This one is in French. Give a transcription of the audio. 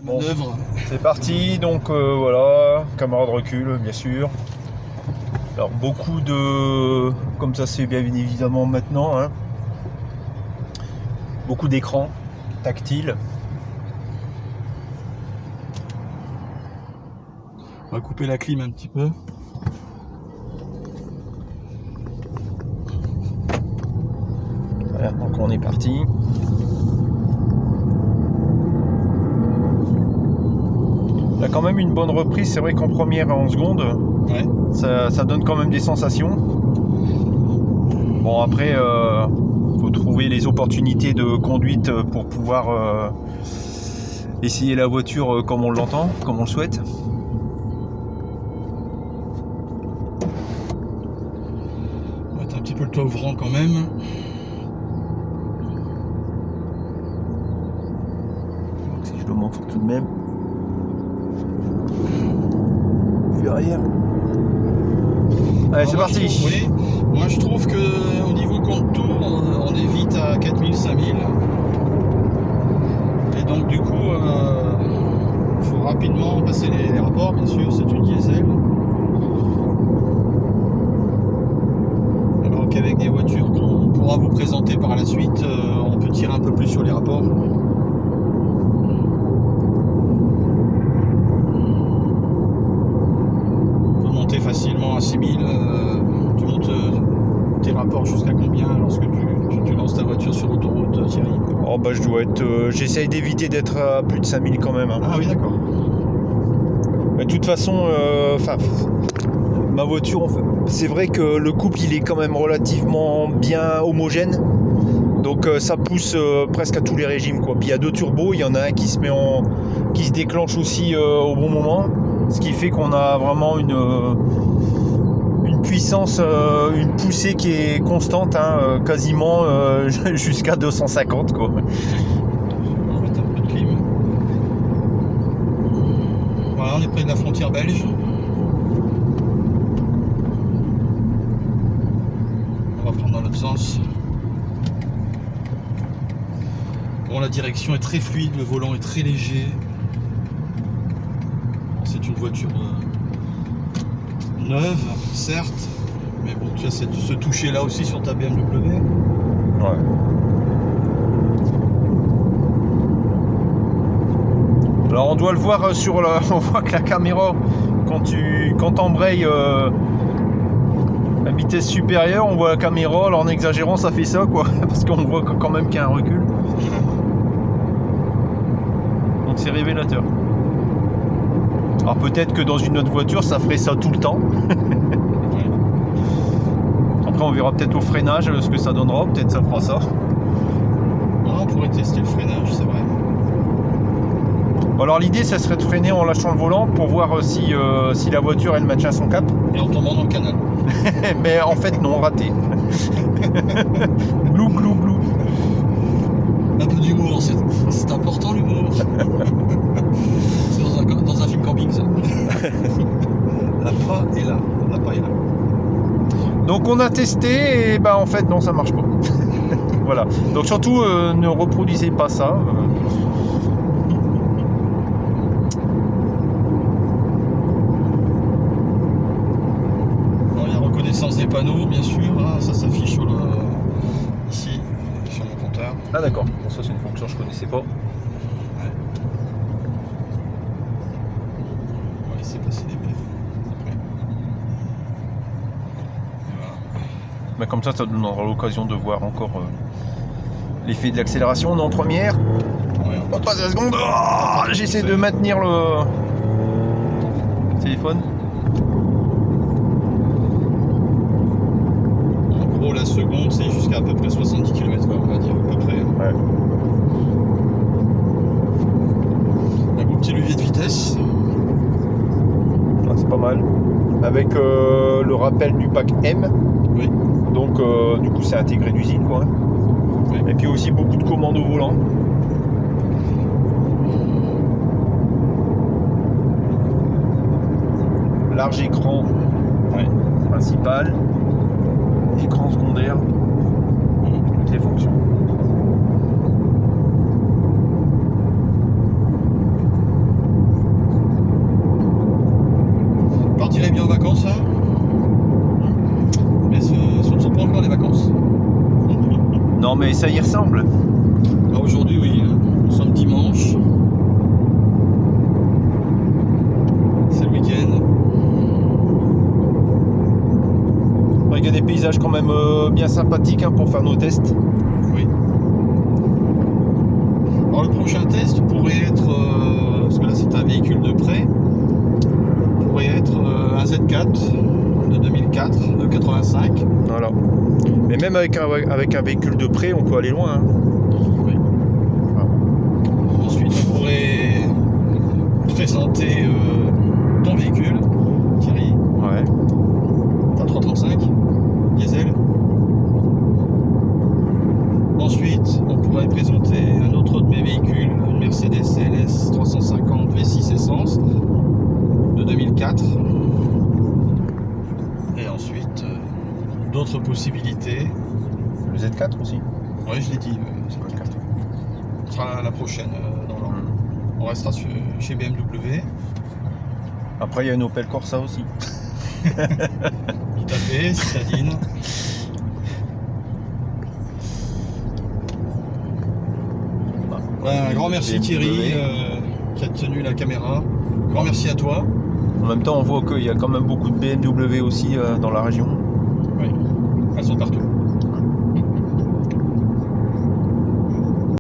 Bon, manœuvre. c'est parti, donc voilà, caméra de recul bien sûr. Alors beaucoup de, comme ça c'est bien évidemment maintenant, hein, beaucoup d'écrans tactiles. On va couper la clim un petit peu. Voilà, donc on est parti. Il y a quand même une bonne reprise, c'est vrai qu'en première en seconde, Ouais. ça donne quand même des sensations. Bon après, faut trouver les opportunités de conduite pour pouvoir essayer la voiture comme on l'entend, comme on le souhaite. On va mettre un petit peu le toit ouvrant quand même. Si je le montre tout de même. Vue arrière. Allez, c'est parti. Oui, moi je trouve que au niveau compte tour, on est vite à 4000-5000. Et donc du coup, il faut rapidement passer les rapports, bien sûr, c'est une diesel. Alors qu'avec des voitures qu'on pourra vous présenter par la suite, on peut tirer un peu plus sur les rapports. On peut monter facilement à 6000. Tu montes tes rapports jusqu'à combien lorsque tu lances ta voiture sur l'autoroute, Thierry? Oh bah je dois être. J'essaye d'éviter d'être à plus de 5000 quand même. Hein. Ah oui, d'accord. Mais de toute façon, ma voiture, c'est vrai que le couple il est quand même relativement bien homogène. Donc ça pousse presque à tous les régimes quoi. Puis il y a deux turbos, il y en a un qui se déclenche aussi au bon moment, ce qui fait qu'on a vraiment une puissance, une poussée qui est constante, hein, quasiment jusqu'à 250 quoi. On va mettre un peu de clim. Voilà, on est près de la frontière belge. On va prendre dans l'autre sens. Bon, la direction est très fluide, le volant est très léger. Bon, c'est une voiture neuve, certes, mais bon, tu as ce toucher là aussi sur ta BMW. Ouais. Alors on doit le voir sur la. On voit que la caméra, quand t'embrayes à vitesse supérieure, on voit la caméra, alors en exagérant ça fait ça quoi, parce qu'on voit quand même qu'il y a un recul. Donc c'est révélateur. Alors peut-être que dans une autre voiture ça ferait ça tout le temps. Après on verra peut-être au freinage ce que ça donnera, peut-être ça fera ça. Ah, on pourrait tester le freinage, c'est vrai. Bon, alors l'idée ça serait de freiner en lâchant le volant pour voir si la voiture elle maintient son cap. Et en tombant dans le canal. Mais en fait non, raté. Glou glou glou. Un peu d'humour, c'est important l'humour. C'est dans un film camping ça. L'appât est là. L'appât est là. Donc on a testé et bah en fait non ça marche pas. Voilà. Donc surtout ne reproduisez pas ça. Alors, il y a reconnaissance des panneaux bien sûr. Ah, ça s'affiche sur ici sur mon compteur. Ah d'accord. Bon, ça c'est une fonction que je connaissais pas. Ouais. On va laisser passer les perfs après. Et voilà. Mais comme ça donnera l'occasion de voir encore l'effet de l'accélération. On est en première. Ouais, On passe la seconde. Oh, j'essaie de maintenir le téléphone. en gros la seconde c'est jusqu'à à peu près 70 km on va dire à peu près. Ouais. Un beau petit levier de vitesse. Ah, c'est pas mal. Avec le rappel du pack M. Oui. Donc du coup c'est intégré d'usine quoi. Oui. Et puis aussi beaucoup de commandes au volant. Large écran principal, écran secondaire, toutes les fonctions. ça y ressemble. Alors aujourd'hui, oui, hein. Nous sommes dimanche. C'est le week-end. Il y a des paysages quand même bien sympathiques hein, pour faire nos tests. Oui. Alors le prochain test pourrait être, parce que là c'est un véhicule de prêt, pourrait être un Z4 de 2004, de 85. Voilà. Mais même avec un véhicule de prêt, on peut aller loin. Hein. Oui. Ensuite on pourrait présenter ton véhicule, Thierry. Ouais. T'as 335 diesel. Ensuite, on pourrait présenter un autre de mes véhicules, une Mercedes CLS 350 V6 essence de 2004. Et ensuite, d'autres possibilités. Le Z4 aussi. Ouais, je l'ai dit. Ce sera la prochaine dans l'ordre. On restera chez BMW. Après, il y a une Opel Corsa aussi. Tout à fait, citadine. Un grand merci Thierry qui a tenu la caméra. Grand merci à toi. En même temps, on voit qu'il y a quand même beaucoup de BMW aussi dans la région. Oui, elles sont partout.